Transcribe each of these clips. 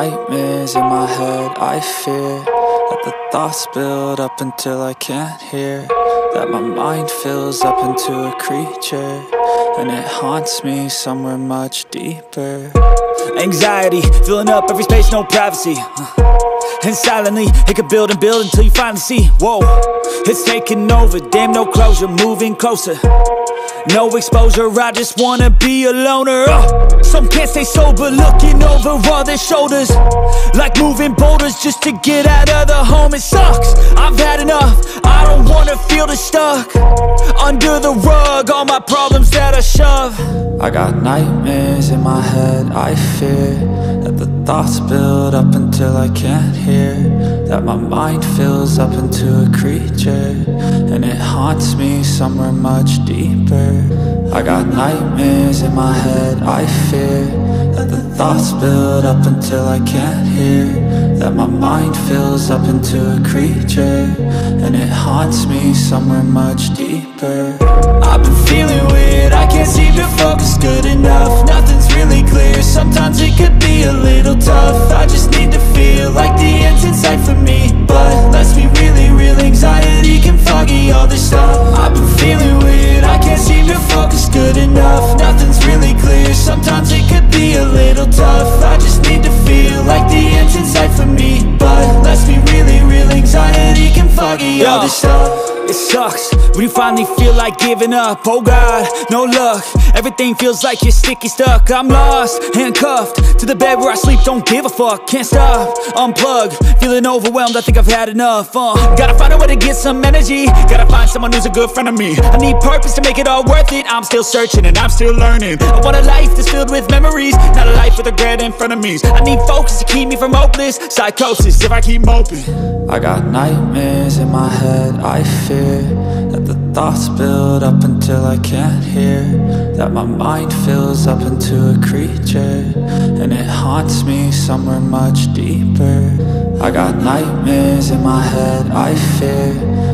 nightmares in my head, I fear that the thoughts build up until I can't hear, that my mind fills up into a creature, and it haunts me somewhere much deeper. Anxiety, filling up every space, no privacy. And silently, it could build and build until you finally see, whoa, it's taking over, damn no closure, moving closer. No exposure, I just wanna be a loner. Some can't stay sober, looking over all their shoulders, like moving boulders just to get out of the home. It sucks, I've had enough, I don't wanna feel the stuck under the rug, all my problems that I shove. I got nightmares in my head, I fear that the thoughts build up until I can't hear, that my mind fills up into a creature, and it haunts me somewhere much deeper. I got nightmares in my head, I fear that the thoughts build up until I can't hear, that my mind fills up into a creature, and it haunts me somewhere much deeper. I've been feeling weird, I can't seem to focus good enough. Nothing's really clear, sometimes it could be a little tough. I just need to feel like the end's in sight for me, but let's be really real, anxiety can foggy all this stuff. I've been feeling weird, I can't seem to focus good enough. Nothing's really clear, sometimes it could be a little tough. I just need to feel like the end's in sight for me, but let's be really real, anxiety can foggy all this stuff. It sucks when you finally feel like giving up. Oh God, no luck, everything feels like you're sticky stuck. I'm lost, handcuffed to the bed where I sleep, don't give a fuck. Can't stop, unplug, feeling overwhelmed, I think I've had enough. Gotta find a way to get some energy, gotta find someone who's a good friend of me. I need purpose to make it all worth it, I'm still searching and I'm still learning. I want a life that's filled with memories, not a life with regret and frenemies. I need focus to keep me from hopeless psychosis if I keep moping. I got nightmares in my head, I fear that the thoughts build up until I can't hear, that my mind fills up into a creature, and it haunts me somewhere much deeper. I got nightmares in my head, I fear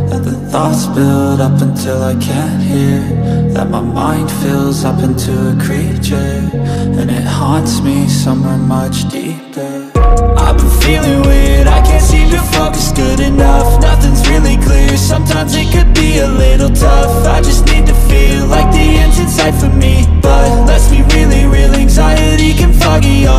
that the thoughts build up until I can't hear, that my mind fills up into a creature, and it haunts me somewhere much deeper. I've been feeling weird, I can't seem to focus good enough. Nothing's really clear, sometimes it could be a little tough. I just need to feel like the end's in sight for me, but let's be really real, anxiety can foggy all